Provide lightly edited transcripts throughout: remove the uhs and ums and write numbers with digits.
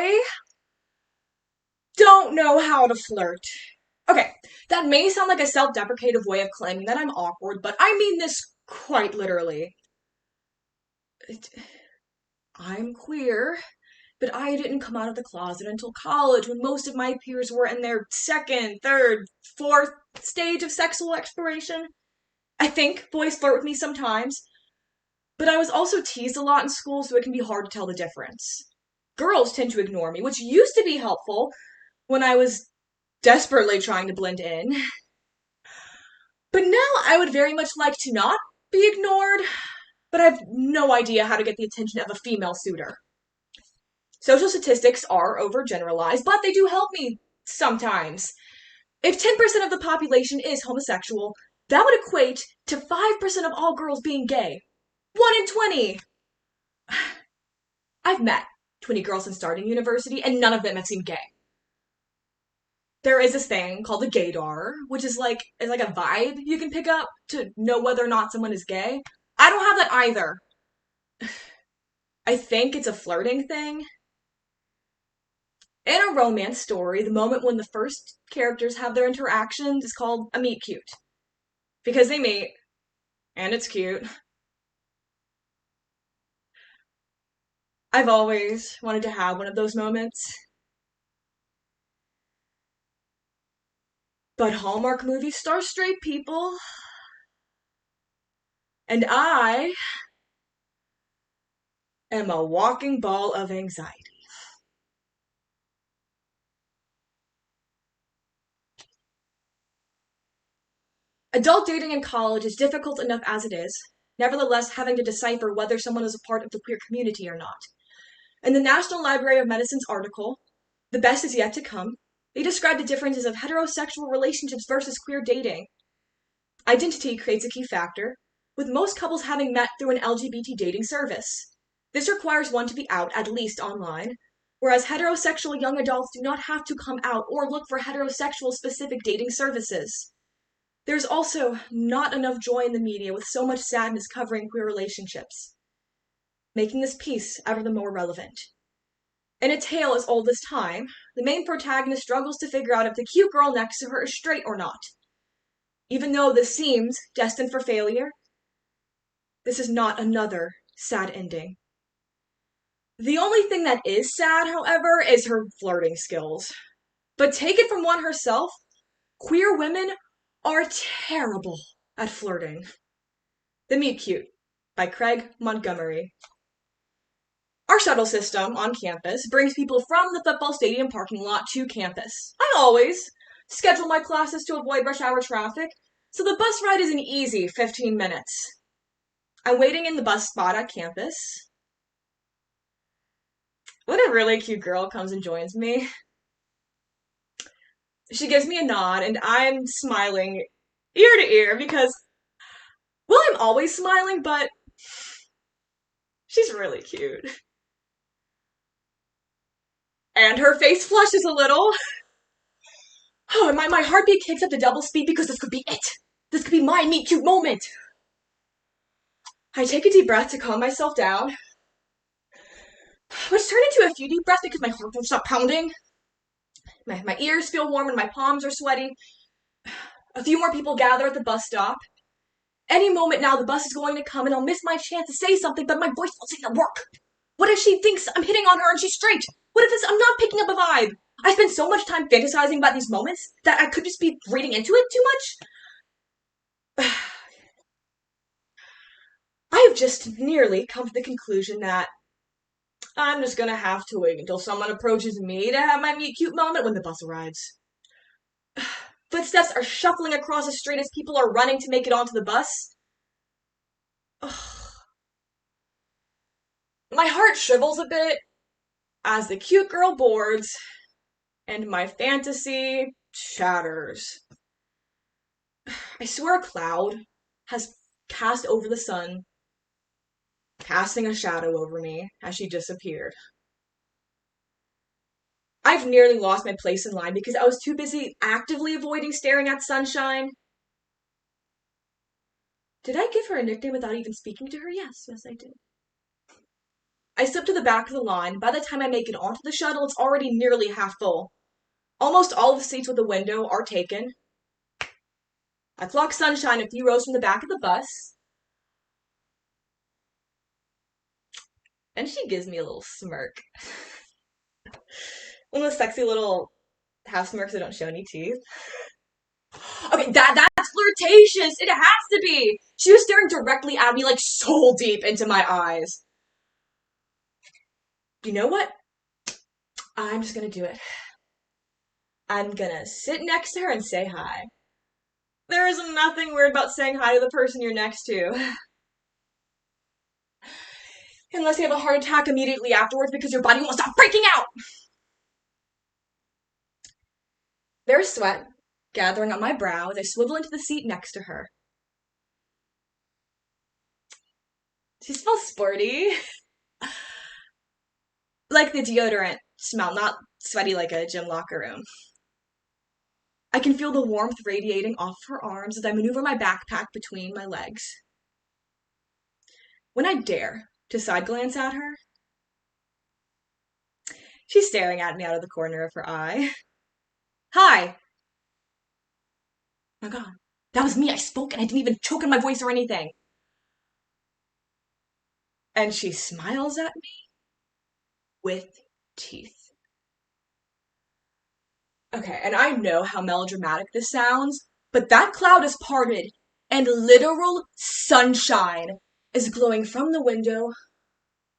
I don't know how to flirt. Okay, that may sound like a self-deprecative way of claiming that I'm awkward, but I mean this quite literally. I'm queer, but I didn't come out of the closet until college when most of my peers were in their second, third, fourth stage of sexual exploration. I think boys flirt with me sometimes, but I was also teased a lot in school, so it can be hard to tell the difference. Girls tend to ignore me, which used to be helpful when I was desperately trying to blend in. But now I would very much like to not be ignored, but I have no idea how to get the attention of a female suitor. Social statistics are overgeneralized, but they do help me sometimes. If 10% of the population is homosexual, that would equate to 5% of all girls being gay. 1 in 20! I've met 20 girls since starting university, and none of them have seemed gay. There is this thing called a gaydar, which is like a vibe you can pick up to know whether or not someone is gay. I don't have that either. I think it's a flirting thing. In a romance story, the moment when the first characters have their interactions is called a meet cute. Because they meet, and it's cute. I've always wanted to have one of those moments. But Hallmark movies star straight people. And I am a walking ball of anxiety. Adult dating in college is difficult enough as it is, nevertheless having to decipher whether someone is a part of the queer community or not. In the National Library of Medicine's article, The Best Is Yet to Come, they describe the differences of heterosexual relationships versus queer dating. Identity creates a key factor, with most couples having met through an LGBT dating service. This requires one to be out, at least online, whereas heterosexual young adults do not have to come out or look for heterosexual specific dating services. There's also not enough joy in the media with so much sadness covering queer relationships, making this piece ever the more relevant. In a tale as old as time, the main protagonist struggles to figure out if the cute girl next to her is straight or not. Even though this seems destined for failure, this is not another sad ending. The only thing that is sad, however, is her flirting skills. But take it from one herself, queer women are terrible at flirting. The Meet Cute by Craig Montgomery. Our shuttle system on campus brings people from the football stadium parking lot to campus. I always schedule my classes to avoid rush hour traffic, so the bus ride is an easy 15 minutes. I'm waiting in the bus spot at campus when a really cute girl comes and joins me. She gives me a nod, and I'm smiling ear to ear because, well, I'm always smiling, but she's really cute. And her face flushes a little. Oh, and my heartbeat kicks up to double speed because this could be it. This could be my meet cute moment. I take a deep breath to calm myself down, which turned into a few deep breaths because my heart won't stop pounding. My ears feel warm and my palms are sweaty. A few more people gather at the bus stop. Any moment now, the bus is going to come and I'll miss my chance to say something, but my voice won't seem to work. What if she thinks I'm hitting on her and she's straight? What if I'm not picking up a vibe? I spend so much time fantasizing about these moments that I could just be reading into it too much. I have just nearly come to the conclusion that I'm just gonna have to wait until someone approaches me to have my meet cute moment when the bus arrives. Footsteps are shuffling across the street as people are running to make it onto the bus. My heart shrivels a bit as the cute girl boards and my fantasy shatters. I swear a cloud has cast over the sun, casting a shadow over me as she disappeared. I've nearly lost my place in line because I was too busy actively avoiding staring at sunshine. Did I give her a nickname without even speaking to her? Yes, I did. I slip to the back of the line. By the time I make it onto the shuttle, it's already nearly half full. Almost all of the seats with a window are taken. I clock Sunshine a few rows from the back of the bus, and she gives me a little smirk. One of those sexy little half smirks that don't show any teeth. Okay, that's flirtatious. It has to be. She was staring directly at me, like soul deep into my eyes. You know what? I'm just gonna do it. I'm gonna sit next to her and say hi. There is nothing weird about saying hi to the person you're next to. Unless you have a heart attack immediately afterwards because your body won't stop freaking out. There's sweat gathering on my brow as I swivel into the seat next to her. She smells sporty. Like the deodorant smell, not sweaty like a gym locker room. I can feel the warmth radiating off her arms as I maneuver my backpack between my legs. When I dare to side glance at her, she's staring at me out of the corner of her eye. Hi! Oh my god, that was me. I spoke and I didn't even choke in my voice or anything. And she smiles at me with teeth. Okay, and I know how melodramatic this sounds, but that cloud is parted, and literal sunshine is glowing from the window,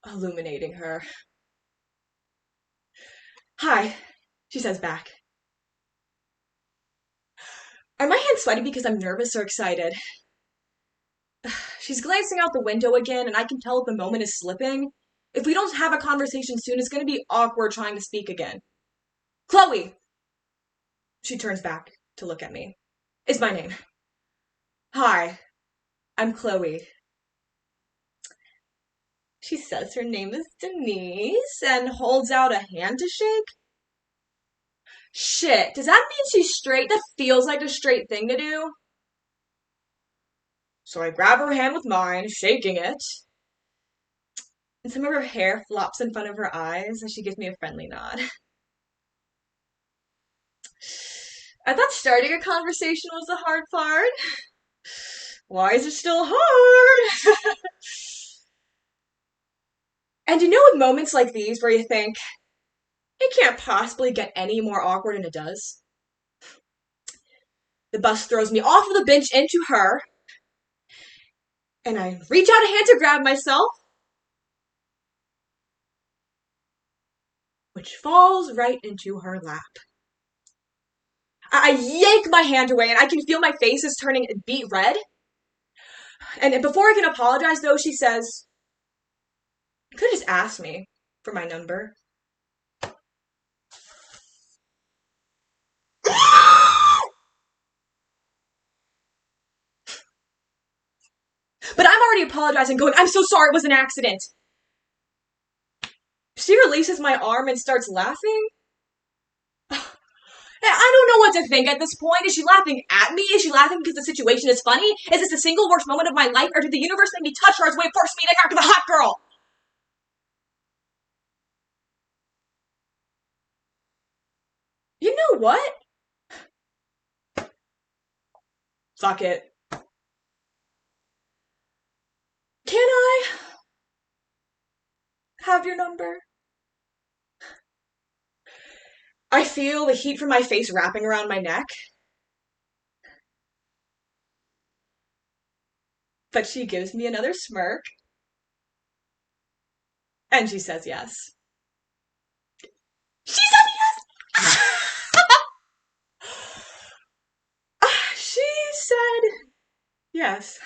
illuminating her. Hi, she says back. Are my hands sweaty because I'm nervous or excited? She's glancing out the window again, and I can tell if the moment is slipping. If we don't have a conversation soon, it's going to be awkward trying to speak again. Chloe! She turns back to look at me. Is my name. Hi, I'm Chloe. She says her name is Denise and holds out a hand to shake. Shit, does that mean she's straight? That feels like a straight thing to do. So I grab her hand with mine, shaking it, and some of her hair flops in front of her eyes as she gives me a friendly nod. I thought starting a conversation was the hard part. Why is it still hard? And you know, with moments like these where you think, it can't possibly get any more awkward than it does? The bus throws me off of the bench into her, and I reach out a hand to grab myself, which falls right into her lap. I yank my hand away, and I can feel my face is turning beet red. And before I can apologize, though, she says, you could have just asked me for my number. But I'm already apologizing, going, I'm so sorry, it was an accident. She releases my arm and starts laughing. I don't know what to think at this point. Is she laughing at me? Is she laughing because the situation is funny? Is this the single worst moment of my life? Or did the universe make me touch her as a way of forcing me to talk to the hot girl? You know what? Fuck it. Can I have your number? I feel the heat from my face wrapping around my neck. But she gives me another smirk. And she says yes. She said yes! She said yes.